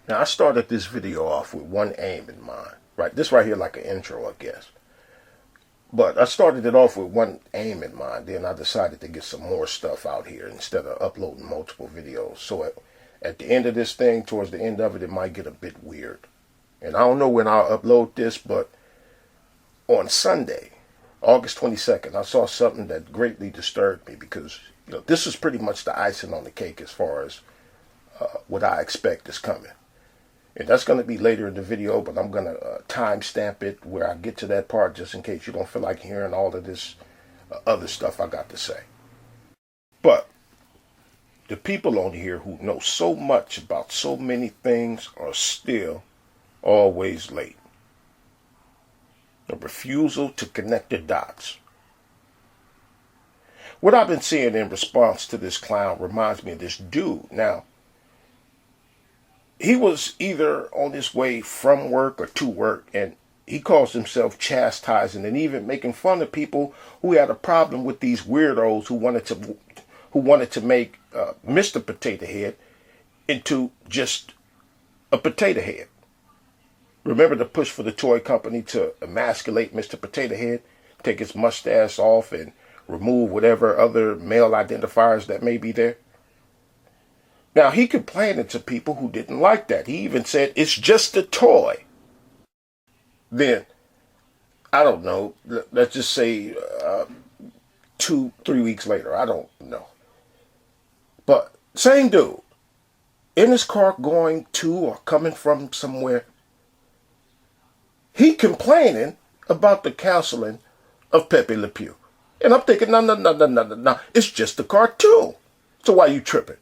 Now, I started this video off with one aim in mind, right? This right here like an intro, I guess. But I started it off with one aim in mind. Then I decided to get some more stuff out here instead of uploading multiple videos. So at the end of this thing, towards the end of it, it might get a bit weird. And I don't know when I'll upload this, but on Sunday, August 22nd, I saw something that greatly disturbed me because, this is pretty much the icing on the cake as far as what I expect is coming. And that's going to be later in the video, but I'm going to timestamp it where I get to that part just in case you don't feel like hearing all of this other stuff I got to say. But the people on here who know so much about so many things are still always late. The refusal to connect the dots. What I've been seeing in response to this clown reminds me of this dude. Now, he was either on his way from work or to work, and he calls himself chastising and even making fun of people who had a problem with these weirdos who wanted to make Mr. Potato Head into just a potato head. Remember the push for the toy company to emasculate Mr. Potato Head, take his mustache off and remove whatever other male identifiers that may be there? Now, he complained to people who didn't like that. He even said, it's just a toy. Then, I don't know, let's just say 2-3 weeks later, I don't know. But same dude, in his car going to or coming from somewhere, he complaining about the counseling of Pepe Le Pew. And I'm thinking, no, it's just a cartoon. So why you tripping?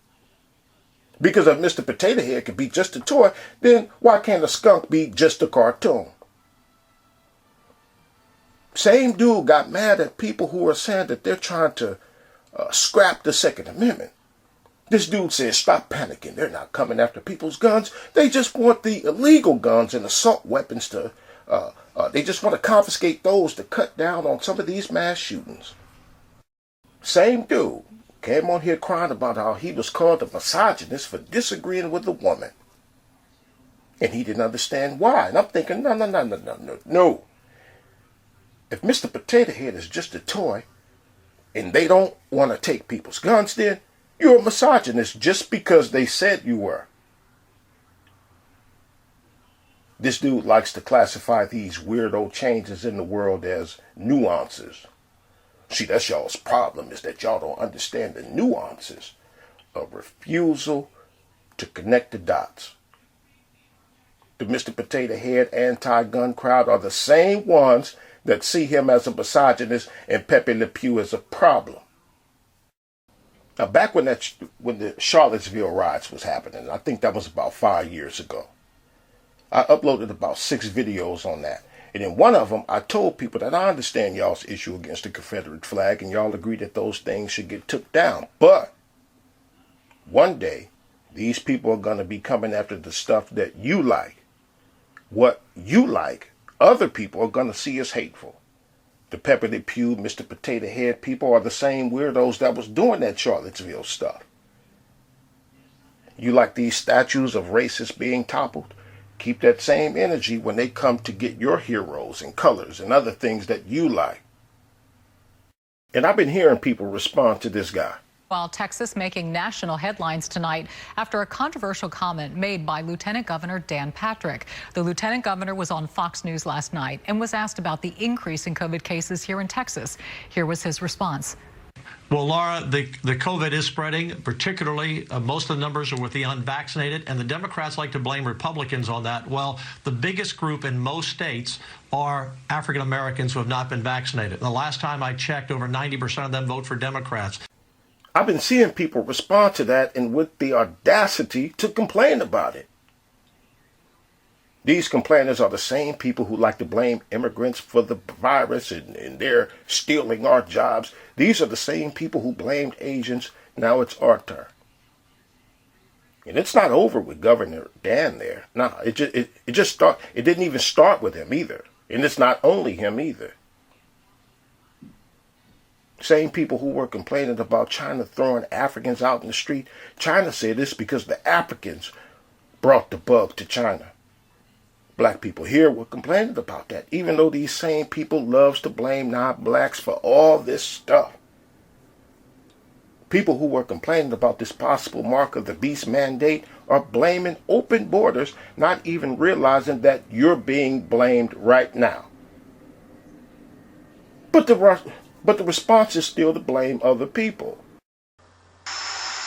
Because if Mr. Potato Head could be just a toy, then why can't a skunk be just a cartoon? Same dude got mad at people who are saying that they're trying to scrap the Second Amendment. This dude says, stop panicking. They're not coming after people's guns. They just want the illegal guns and assault weapons to, they just want to confiscate those to cut down on some of these mass shootings. Same dude came on here crying about how he was called a misogynist for disagreeing with a woman. And he didn't understand why. And I'm thinking, no. If Mr. Potato Head is just a toy, and they don't want to take people's guns, then you're a misogynist just because they said you were. This dude likes to classify these weirdo changes in the world as nuances. See, that's y'all's problem, is that y'all don't understand the nuances of refusal to connect the dots. The Mr. Potato Head anti-gun crowd are the same ones that see him as a misogynist and Pepe Le Pew as a problem. Now, back when the Charlottesville riots was happening, I think that was about 5 years ago, I uploaded about 6 videos on that. And in one of them, I told people that I understand y'all's issue against the Confederate flag, and y'all agree that those things should get took down. But one day, these people are going to be coming after the stuff that you like. What you like, other people are going to see as hateful. The Pepe Le Pew, Mr. Potato Head people are the same weirdos that was doing that Charlottesville stuff. You like these statues of racists being toppled? Keep that same energy when they come to get your heroes and colors and other things that you like. And I've been hearing people respond to this guy. While Texas making national headlines tonight after a controversial comment made by Lieutenant Governor Dan Patrick. The Lieutenant Governor was on Fox News last night and was asked about the increase in COVID cases here in Texas. Here was his response. Well, Laura, the COVID is spreading, particularly most of the numbers are with the unvaccinated, and the Democrats like to blame Republicans on that. Well, the biggest group in most states are African Americans who have not been vaccinated. The last time I checked, over 90% of them vote for Democrats. I've been seeing people respond to that and with the audacity to complain about it. These complainers are the same people who like to blame immigrants for the virus and they're stealing our jobs. These are the same people who blamed Asians. Now it's our turn. And it's not over with Governor Dan there. No, it didn't even start with him either. And it's not only him either. Same people who were complaining about China throwing Africans out in the street. China said this because the Africans brought the bug to China. Black people here were complaining about that, even though these same people loves to blame non-blacks for all this stuff. People who were complaining about this possible mark of the beast mandate are blaming open borders, not even realizing that you're being blamed right now. But the response is still to blame other people.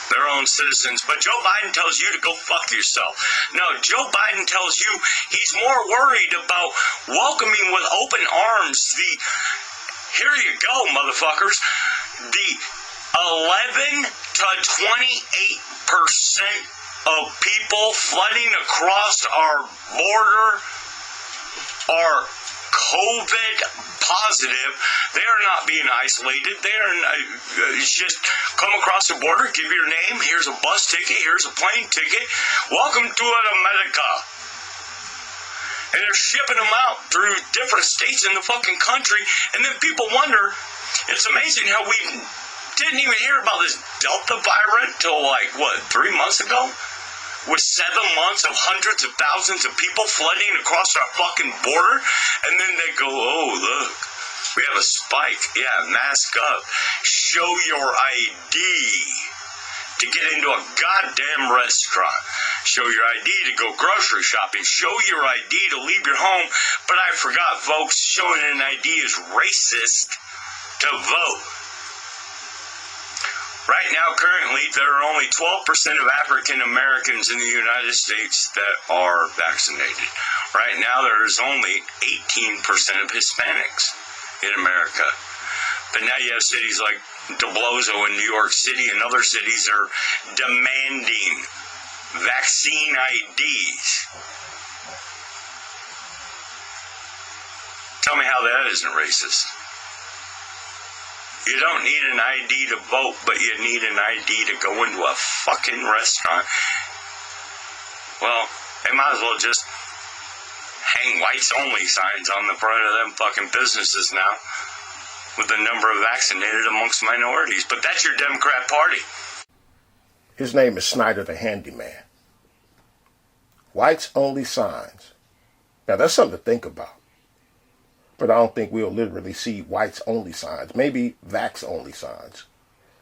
Their own citizens, but Joe Biden tells you to go fuck yourself. No, Joe Biden tells you he's more worried about welcoming with open arms here you go, motherfuckers, the 11 to 28% of people flooding across our border are COVID positive. They are not being isolated. They are just come across the border, give your name, here's a bus ticket, here's a plane ticket. Welcome to America. And they're shipping them out through different states in the fucking country. And then people wonder, it's amazing how we didn't even hear about this Delta variant till 3 months ago? With 7 months of hundreds of thousands of people flooding across our fucking border, and then they go, oh, look, we have a spike. Yeah, mask up. Show your ID to get into a goddamn restaurant. Show your ID to go grocery shopping. Show your ID to leave your home. But I forgot, folks, showing an ID is racist to vote. Right now, currently, there are only 12% of African Americans in the United States that are vaccinated. Right now, there is only 18% of Hispanics in America. But now you have cities like DeBlozo in New York City and other cities are demanding vaccine IDs. Tell me how that isn't racist. You don't need an ID to vote, but you need an ID to go into a fucking restaurant. Well, they might as well just hang whites only signs on the front of them fucking businesses now with the number of vaccinated amongst minorities. But that's your Democrat Party. His name is Snyder the Handyman. Whites only signs. Now that's something to think about. But I don't think we'll literally see whites only signs. Maybe vax only signs.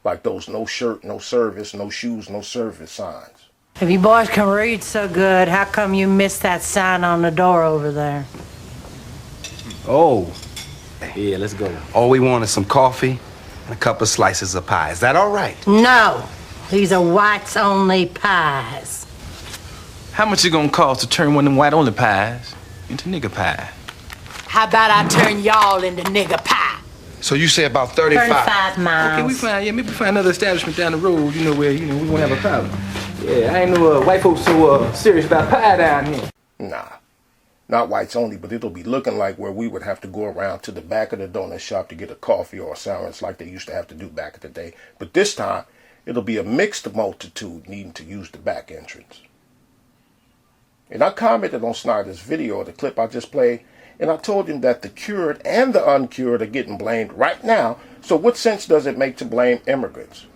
Like those no shirt, no service, no shoes, no service signs. If you boys can read so good, how come you missed that sign on the door over there? Oh, yeah, let's go. All we want is some coffee and a couple of slices of pie. Is that all right? No, these are whites only pies. How much it gonna cost to turn one of them white only pies into nigger pie? How about I turn y'all into nigger pie? So you say about 35? 35 miles. Okay, maybe we find another establishment down the road, where, we won't have a problem. Yeah, I ain't know white folks so serious about pie down here. Nah, not whites only, but it'll be looking like where we would have to go around to the back of the donut shop to get a coffee or a sandwich like they used to have to do back in the day. But this time, it'll be a mixed multitude needing to use the back entrance. And I commented on Snyder's video, the clip I just played, and I told him that the cured and the uncured are getting blamed right now, so what sense does it make to blame immigrants?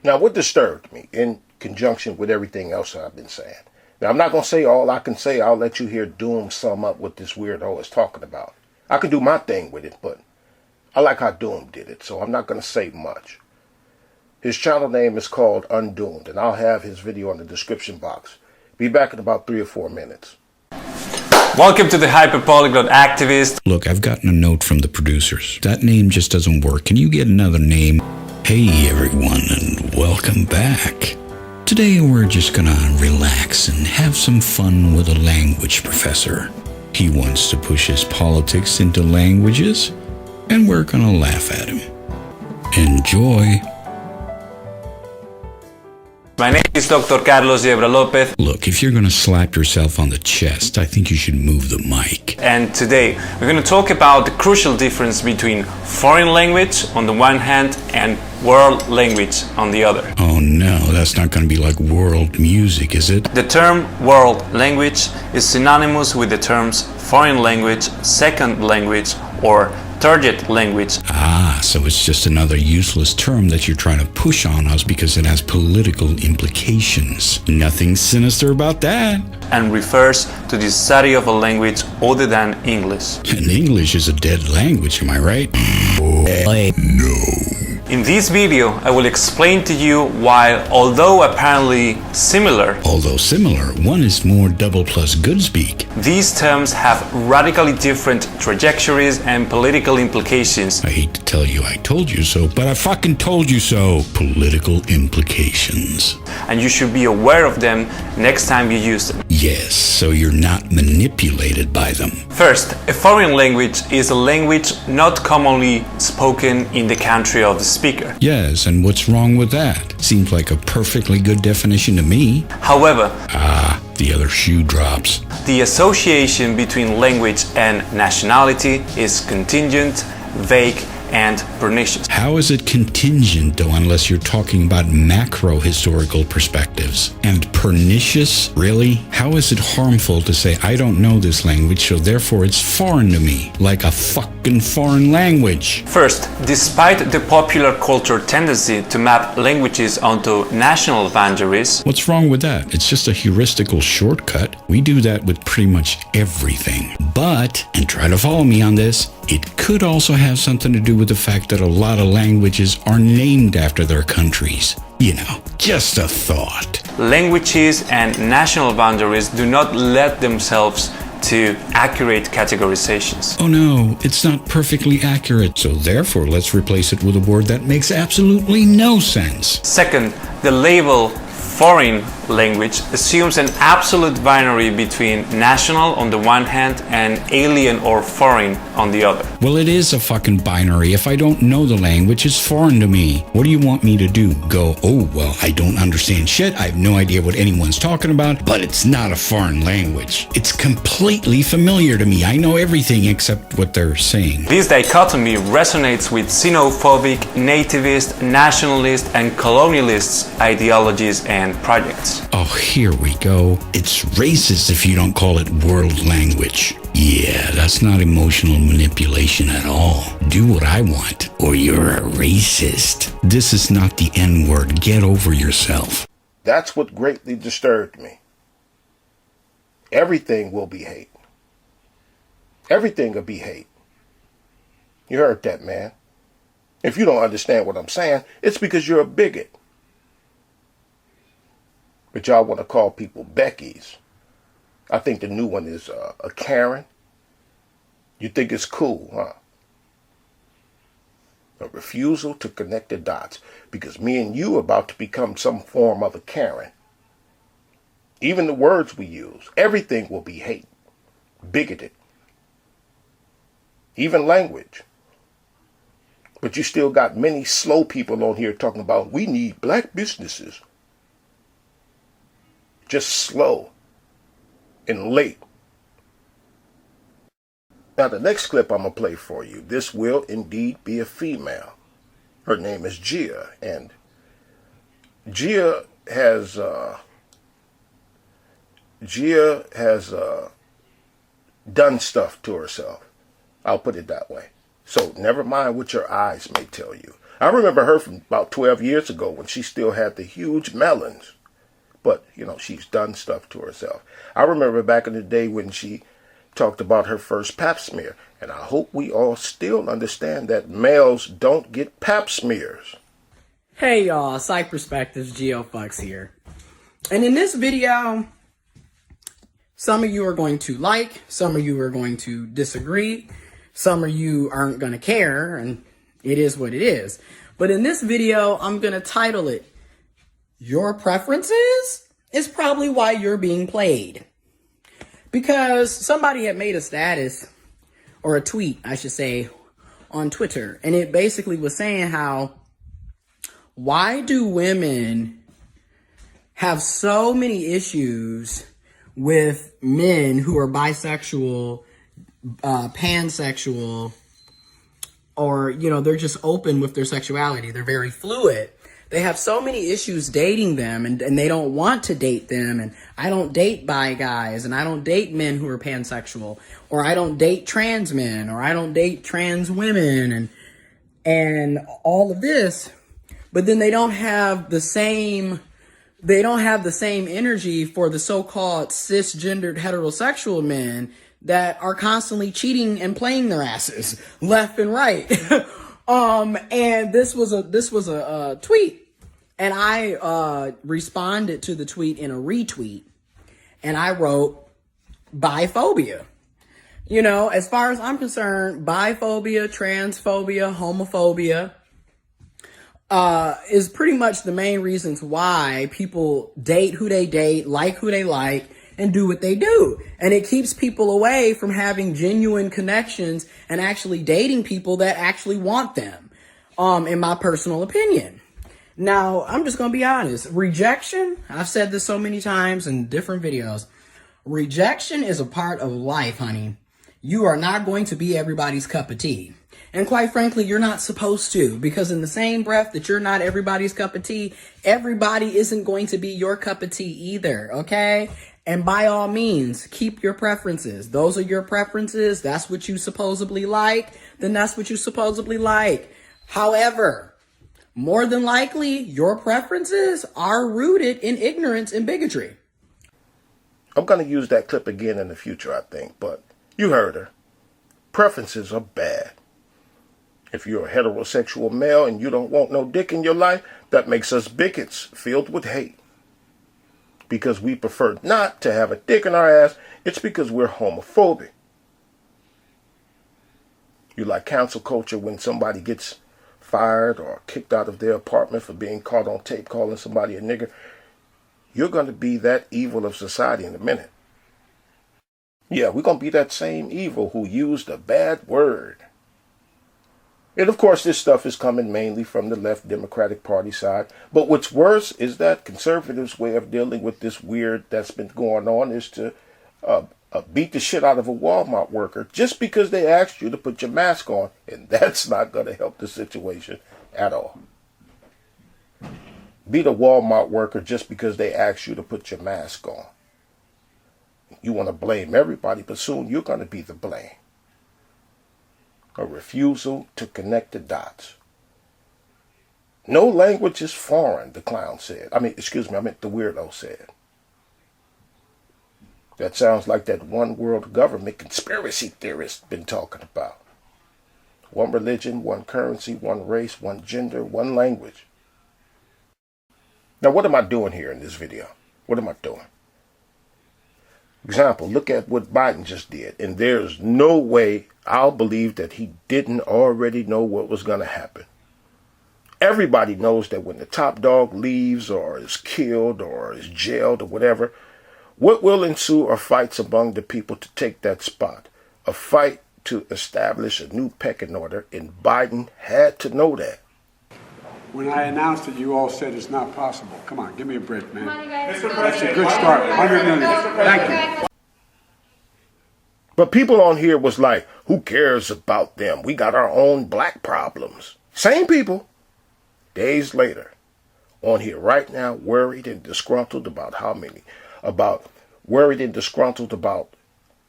Now, what disturbed me, in conjunction with everything else I've been saying, now I'm not going to say all I can say. I'll let you hear Doom sum up what this weirdo is talking about. I can do my thing with it, but I like how Doom did it, so I'm not going to say much. His channel name is called Undoomed, and I'll have his video in the description box. Be back in about 3 or 4 minutes. Welcome to the Hyperpolyglot Activist. Look, I've gotten a note from the producers. That name just doesn't work. Can you get another name? Hey everyone, and welcome back. Today we're just gonna relax and have some fun with a language professor. He wants to push his politics into languages, and we're gonna laugh at him. Enjoy. My name is Dr. Carlos Yebra Lopez. Look, if you're gonna slap yourself on the chest, I think you should move the mic. And today we're going to talk about the crucial difference between foreign language on the one hand and world language on the other. Oh no, that's not gonna be like world music, is it? The term world language is synonymous with the terms foreign language, second language, or target language. Ah, so it's just another useless term that you're trying to push on us because it has political implications. Nothing sinister about that. And refers to the study of a language other than English. And English is a dead language, am I right? No. In this video, I will explain to you why, although apparently similar, one is more double plus good speak. These terms have radically different trajectories and political implications. I hate to tell you I told you so, but I fucking told you so. Political implications. And you should be aware of them next time you use them. Yes, so you're not manipulated by them. First, a foreign language is a language not commonly spoken in the country of the speaker. Yes, and what's wrong with that? Seems like a perfectly good definition to me. However, the other shoe drops. The association between language and nationality is contingent, vague, and pernicious. How is it contingent, though, unless you're talking about macro historical perspectives? And pernicious? Really? How is it harmful to say, I don't know this language, so therefore it's foreign to me, like a fucking foreign language? First, despite the popular culture tendency to map languages onto national boundaries... What's wrong with that? It's just a heuristical shortcut. We do that with pretty much everything. But, and try to follow me on this, it could also have something to do with the fact that a lot of languages are named after their countries. You know, just a thought. Languages and national boundaries do not lend themselves to accurate categorizations. Oh no, it's not perfectly accurate, so therefore let's replace it with a word that makes absolutely no sense. Second, the label foreign language assumes an absolute binary between national on the one hand and alien or foreign on the other. Well, it is a fucking binary. If I don't know the language, it's foreign to me. What do you want me to do? Go, oh, well, I don't understand shit. I have no idea what anyone's talking about, but it's not a foreign language. It's completely familiar to me. I know everything except what they're saying. This dichotomy resonates with xenophobic, nativist, nationalist, and colonialist ideologies and projects. Oh, here we go. It's racist if you don't call it world language. Yeah, that's not emotional manipulation at all. Do what I want, or you're a racist. This is not the N-word. Get over yourself. That's what greatly disturbed me. Everything will be hate. Everything will be hate. You heard that, man. If you don't understand what I'm saying, it's because you're a bigot. But y'all want to call people Becky's. I think the new one is a Karen. You think it's cool, huh? A refusal to connect the dots. Because me and you are about to become some form of a Karen. Even the words we use, everything will be hate. Bigoted. Even language. But you still got many slow people on here talking about we need black businesses. Just slow and late. Now the next clip I'm going to play for you, this will indeed be a female. Her name is Gia, and Gia has done stuff to herself. I'll put it that way. So never mind what your eyes may tell you. I remember her from about 12 years ago when she still had the huge melons. But, you know, she's done stuff to herself. I remember back in the day when she talked about her first pap smear. And I hope we all still understand that males don't get pap smears. Hey y'all, Psych Perspectives, GeoFucks here. And in this video, some of you are going to like, some of you are going to disagree, some of you aren't going to care, and it is what it is. But in this video, I'm going to title it, Your Preferences is Probably Why You're Being Played. Because somebody had made a status, or a tweet, I should say, on Twitter. And it basically was saying how, why do women have so many issues with men who are bisexual, pansexual, or, you know, they're just open with their sexuality. They're very fluid. They have so many issues dating them, and they don't want to date them. And I don't date bi guys, and I don't date men who are pansexual, or I don't date trans men, or I don't date trans women, and all of this. But then they don't have the same energy for the so-called cisgendered heterosexual men that are constantly cheating and playing their asses left and right. And this was a tweet, and I responded to the tweet in a retweet, and I wrote biphobia. You know, as far as I'm concerned, biphobia, transphobia, homophobia is pretty much the main reasons why people date who they date, like who they like, and do what they do. And it keeps people away from having genuine connections and actually dating people that actually want them, in my personal opinion. Now, I'm just going to be honest. Rejection, I've said this so many times in different videos. Rejection is a part of life, honey. You are not going to be everybody's cup of tea. And quite frankly, you're not supposed to, because in the same breath that you're not everybody's cup of tea, everybody isn't going to be your cup of tea either, okay? And by all means, keep your preferences. Those are your preferences. That's what you supposedly like. Then that's what you supposedly like. However, more than likely, your preferences are rooted in ignorance and bigotry. I'm going to use that clip again in the future, I think, but you heard her. Preferences are bad. If you're a heterosexual male and you don't want no dick in your life, that makes us bigots filled with hate. Because we prefer not to have a dick in our ass, it's because we're homophobic. You like cancel culture when somebody gets fired or kicked out of their apartment for being caught on tape calling somebody a nigger. You're going to be that evil of society in a minute. Yeah, we're going to be that same evil who used a bad word. And of course, this stuff is coming mainly from the left Democratic Party side. But what's worse is that conservatives' way of dealing with this weird that's been going on is to beat the shit out of a Walmart worker just because they asked you to put your mask on. And that's not going to help the situation at all. Beat a Walmart worker just because they asked you to put your mask on. You want to blame everybody, but soon you're going to be the blame. A refusal to connect the dots. No language is foreign, the clown said. I meant the weirdo said. That sounds like that one world government conspiracy theorist been talking about. One religion, one currency, one race, one gender, one language. Now, what am I doing here in this video? What am I doing? Example, look at what Biden just did. And there's no way I'll believe that he didn't already know what was going to happen. Everybody knows that when the top dog leaves or is killed or is jailed or whatever, what will ensue are fights among the people to take that spot. A fight to establish a new pecking order, and Biden had to know that. When I announced it, you all said it's not possible. Come on, give me a break, man. That's a good start. 100 million. Thank you. But people on here was like, who cares about them? We got our own black problems. Same people. Days later, on here right now, worried and disgruntled about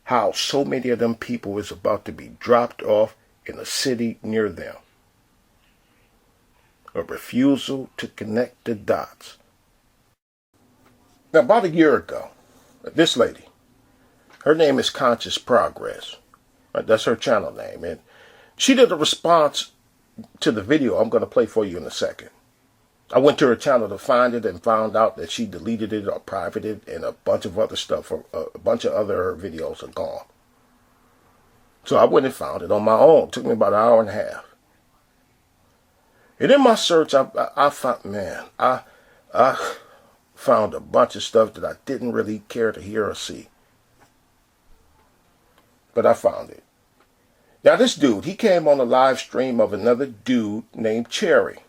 how so many of them people is about to be dropped off in a city near them. A refusal to connect the dots. Now, about a year ago, this lady, her name is Conscious Progress. Right, that's her channel name. And she did a response to the video I'm going to play for you in a second. I went to her channel to find it and found out that she deleted it or privated it and a bunch of other stuff. A bunch of other videos are gone. So I went and found it on my own. It took me about an hour and a half. And in my search, I found a bunch of stuff that I didn't really care to hear or see. But I found it. Now this dude, he came on a live stream of another dude named Cherry.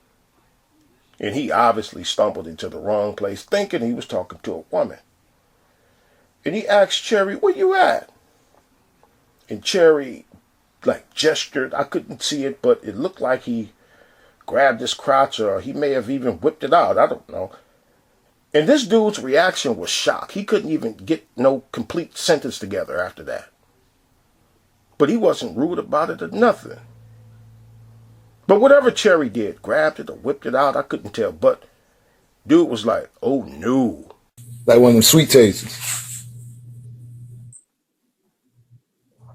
And he obviously stumbled into the wrong place thinking he was talking to a woman. And he asked Cherry, where you at? And Cherry, gestured. I couldn't see it, but it looked like he grabbed his crotch, or he may have even whipped it out. I don't know. And this dude's reaction was shock. He couldn't even get no complete sentence together after that. But he wasn't rude about it or nothing. But whatever Cherry did, grabbed it or whipped it out, I couldn't tell. But dude was like, oh no. Like one of them sweet tastes.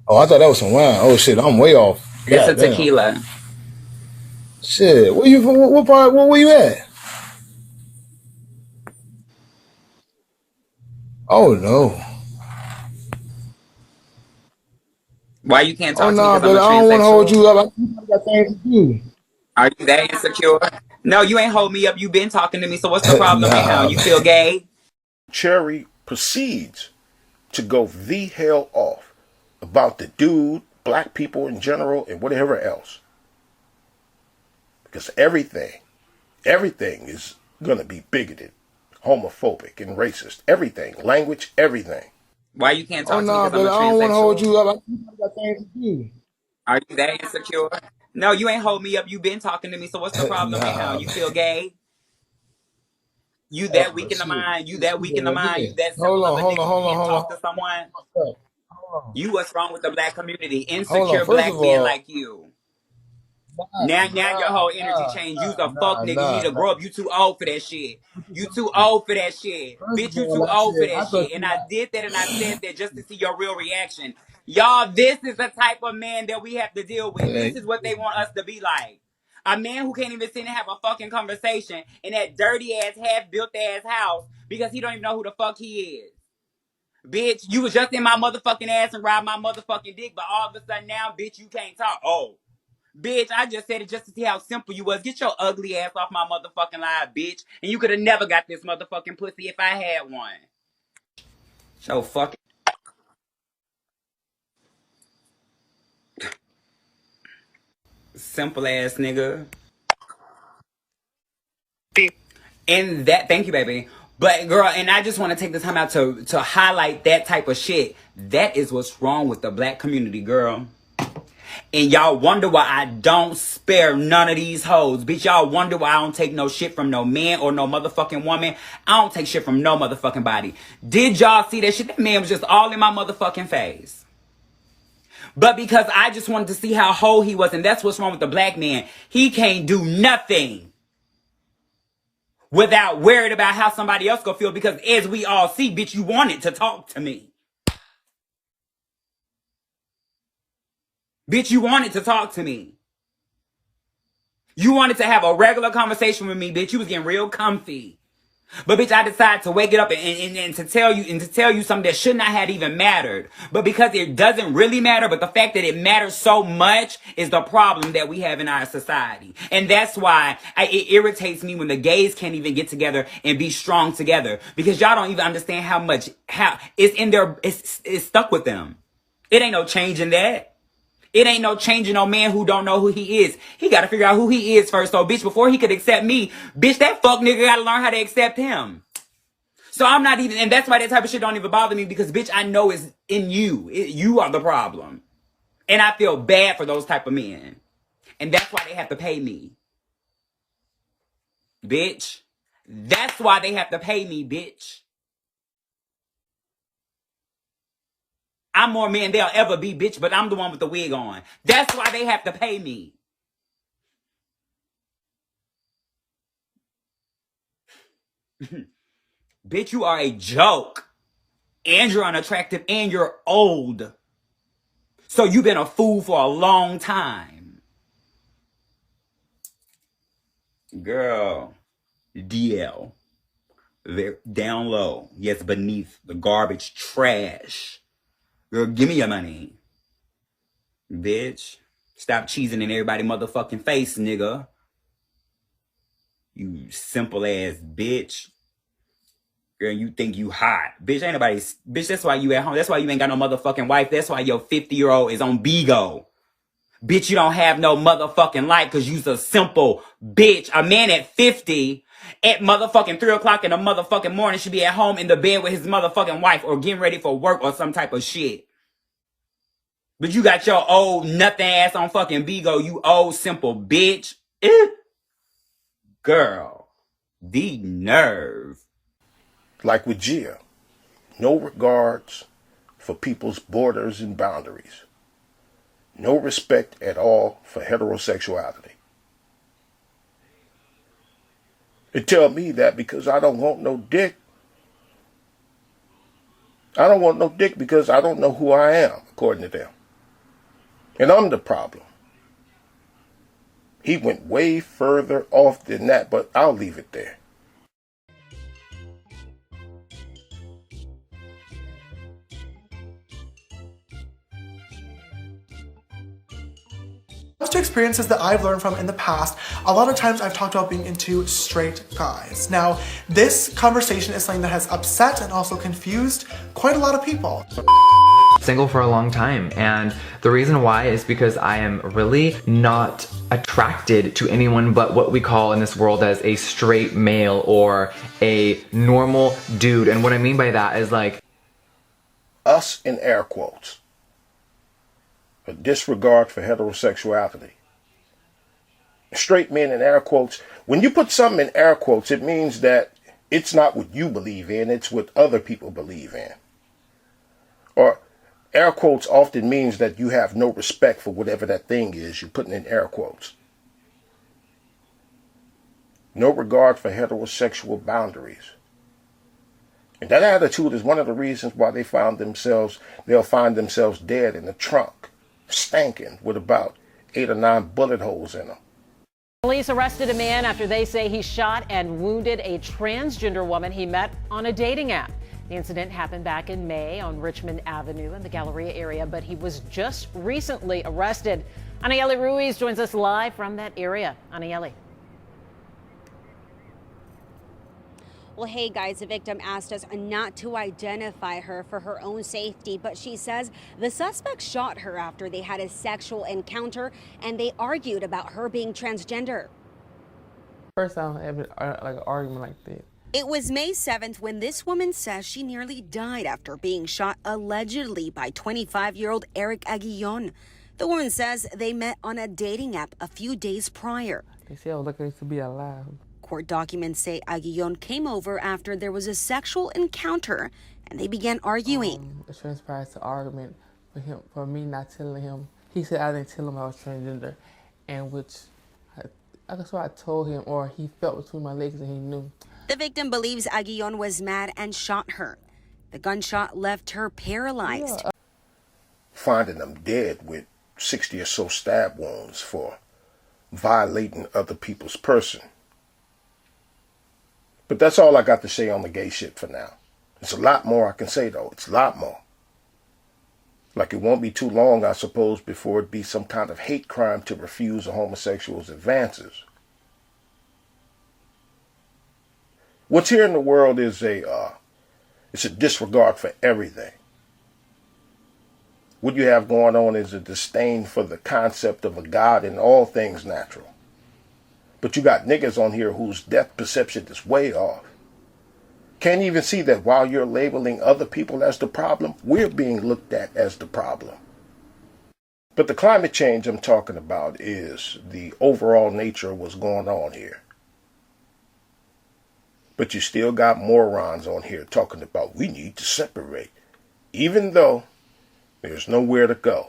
Oh, I thought that was some wine. Oh shit, I'm way off. It's a tequila. Shit, what part? Where you at? Oh no. Why you can't Oh talk to me no, because but I'm a I don't want to hold transsexual? you up. I got things to do. Are you that insecure? No, you ain't hold me up. You been talking to me. So what's the problem now? You feel gay? Cherry proceeds to go the hell off about the dude, black people in general, and whatever else. Because everything is going to be bigoted, homophobic, and racist. Everything. Language, everything. Why you can't talk to me no, because but I'm a I don't want to hold transsexual? you up. I got things to do. Are you that insecure? No, you ain't hold me up. You been talking to me. So what's the problem now? You feel gay? You that weak in the mind? You that weak in the mind? You that simple of a nigga you can't talk to someone? You what's wrong with the black community? Insecure First black of men all, like you. Now your whole energy changed. You's a fuck nigga. You need to grow up. You too old for that shit. You too old for that shit. First Bitch, of you all, too I old for said that I thought shit. And you I did that and I said that just to see your real reaction. Y'all, this is the type of man that we have to deal with. This is what they want us to be like. A man who can't even sit and have a fucking conversation in that dirty ass, half-built ass house because he don't even know who the fuck he is. Bitch, you was just in my motherfucking ass and ride my motherfucking dick, but all of a sudden now, bitch, you can't talk. Oh. Bitch, I just said it just to see how simple you was. Get your ugly ass off my motherfucking live, bitch. And you could have never got this motherfucking pussy if I had one. So fucking simple ass nigga. And that, thank you, baby. But girl, and I just want to take the time out to highlight that type of shit. That is what's wrong with the black community, girl. And y'all wonder why I don't spare none of these hoes. Bitch, y'all wonder why I don't take no shit from no man or no motherfucking woman. I don't take shit from no motherfucking body. Did y'all see that shit? That man was just all in my motherfucking face. But because I just wanted to see how whole he was, and that's what's wrong with the black man. He can't do nothing without worried about how somebody else gonna feel, because as we all see, bitch, you wanted to talk to me. Bitch, you wanted to talk to me. You wanted to have a regular conversation with me, bitch. You was getting real comfy. But bitch, I decided to wake it up and to tell you something that should not have even mattered. But because it doesn't really matter, but the fact that it matters so much is the problem that we have in our society. And that's why it irritates me when the gays can't even get together and be strong together. Because y'all don't even understand how it's in their, it's stuck with them. It ain't no change in that. It ain't no changing no man who don't know who he is. He got to figure out who he is first. So, bitch, before he could accept me, bitch, that fuck nigga got to learn how to accept him. So I'm not even, and that's why that type of shit don't even bother me, because, bitch, I know it's in you. You are the problem. And I feel bad for those type of men. And that's why they have to pay me. Bitch. That's why they have to pay me, bitch. I'm more men they'll ever be, bitch, but I'm the one with the wig on. That's why they have to pay me. Bitch, you are a joke. And you're unattractive and you're old. So you've been a fool for a long time. Girl, DL. They're down low. Yes, beneath the garbage trash. Girl, give me your money. Bitch. Stop cheesing in everybody's motherfucking face, nigga. You simple ass bitch. Girl, you think you hot. Bitch, ain't nobody... Bitch, that's why you at home. That's why you ain't got no motherfucking wife. That's why your 50-year-old is on Bigo. Bitch, you don't have no motherfucking life because you's a simple bitch. A man at 50 at motherfucking 3 o'clock in the motherfucking morning should be at home in the bed with his motherfucking wife or getting ready for work or some type of shit. But you got your old nothing ass on fucking Bigo, you old simple bitch. Girl, the nerve. Like with Gia, no regards for people's borders and boundaries. No respect at all for heterosexuality. They tell me that because I don't want no dick. I don't want no dick because I don't know who I am, according to them. And I'm the problem. He went way further off than that, but I'll leave it there. To experiences that I've learned from in the past, a lot of times I've talked about being into straight guys. Now, this conversation is something that has upset and also confused quite a lot of people. Single for a long time, and the reason why is because I am really not attracted to anyone but what we call in this world as a straight male or a normal dude. And what I mean by that is like us in air quotes. A disregard for heterosexuality. Straight men in air quotes. When you put something in air quotes, it means that it's not what you believe in, it's what other people believe in. Or air quotes often means that you have no respect for whatever that thing is you're putting in air quotes. No regard for heterosexual boundaries. And that attitude is one of the reasons why they'll find themselves dead in the trunk, stanking with about 8 or 9 bullet holes in them. Police arrested a man after they say he shot and wounded a transgender woman he met on a dating app. The incident happened back in May on Richmond Avenue in the Galleria area, but he was just recently arrested. Anieli Ruiz joins us live from that area. Anieli. Well, hey guys, the victim asked us not to identify her for her own safety, but she says the suspect shot her after they had a sexual encounter and they argued about her being transgender. First time I ever like an argument like that. It was May 7th when this woman says she nearly died after being shot allegedly by 25-year-old Eric Aguillon. The woman says they met on a dating app a few days prior. They say I was lucky to be alive. Court documents say Aguillon came over after there was a sexual encounter and they began arguing. It transpired to argument for me not telling him. He said I didn't tell him I was transgender, and which I swear I told him, or he felt between my legs and he knew. The victim believes Aguillon was mad and shot her. The gunshot left her paralyzed. Finding them dead with 60 or so stab wounds for violating other people's person. But that's all I got to say on the gay shit for now. There's a lot more I can say, though. It's a lot more. Like, it won't be too long, I suppose, before it be some kind of hate crime to refuse a homosexual's advances. What's here in the world is it's a disregard for everything. What you have going on is a disdain for the concept of a God and all things natural. But you got niggas on here whose depth perception is way off. Can't even see that while you're labeling other people as the problem, we're being looked at as the problem. But the climate change I'm talking about is the overall nature of what's going on here. But you still got morons on here talking about we need to separate, even though there's nowhere to go.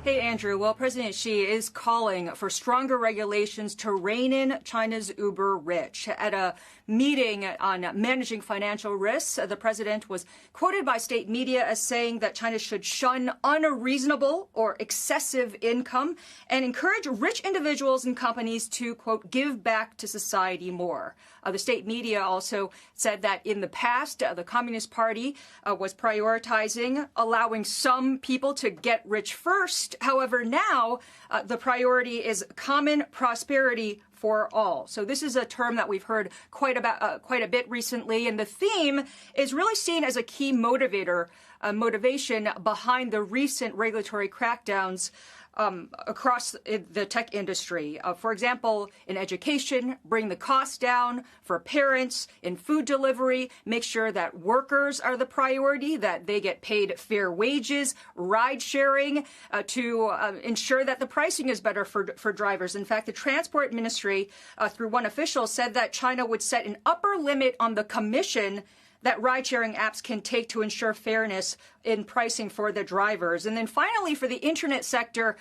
Hey, Andrew. Well, President Xi is calling for stronger regulations to rein in China's uber rich. At a meeting on managing financial risks, the president was quoted by state media as saying that China should shun unreasonable or excessive income and encourage rich individuals and companies to, quote, give back to society more. The state media also said that in the past, the Communist Party was prioritizing allowing some people to get rich first. However, now the priority is common prosperity for all. So this is a term that we've heard quite a bit recently, and the theme is really seen as a key motivation behind the recent regulatory crackdowns across the tech industry. For example, in education, bring the cost down for parents, in food delivery, make sure that workers are the priority, that they get paid fair wages, ride sharing, to ensure that the pricing is better for drivers. In fact, the Transport Ministry, through one official, said that China would set an upper limit on the commission that ride-sharing apps can take to ensure fairness in pricing for the drivers. And then finally, for the internet sector,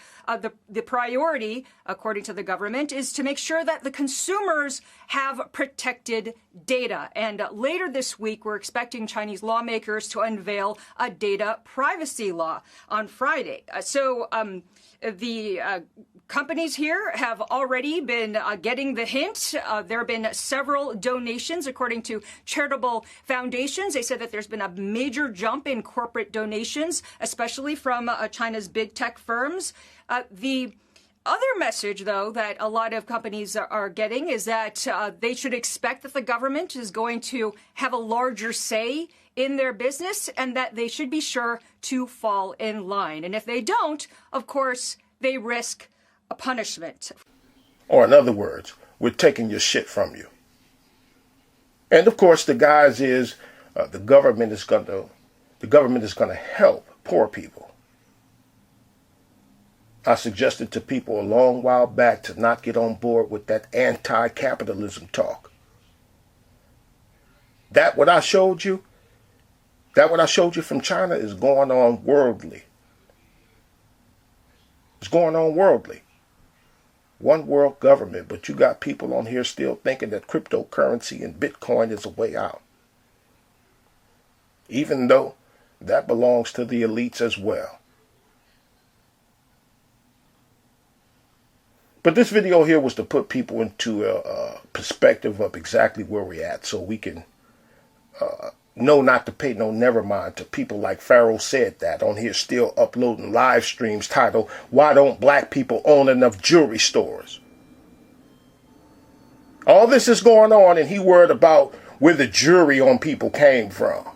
the priority, according to the government, is to make sure that the consumers have protected data. And later this week, we're expecting Chinese lawmakers to unveil a data privacy law on Friday. The companies here have already been getting the hint. There have been several donations, according to charitable foundations. They said that there's been a major jump in corporate donations, especially from China's big tech firms. The other message, though, that a lot of companies are getting is that they should expect that the government is going to have a larger say in their business and that they should be sure to fall in line. And if they don't, of course, they risk a punishment. Or in other words, we're taking your shit from you. And of course, the guise is the government is going to help poor people. I suggested to people a long while back to not get on board with that anti-capitalism talk. That what I showed you from China is going on worldly. It's going on worldly. One world government, but you got people on here still thinking that cryptocurrency and Bitcoin is a way out. Even though that belongs to the elites as well. But this video here was to put people into a perspective of exactly where we're at, so we can know not to pay no never mind to people like Pharaoh said that on here still uploading live streams titled, "Why Don't Black People Own Enough Jewelry Stores?" All this is going on and he worried about where the jewelry on people came from.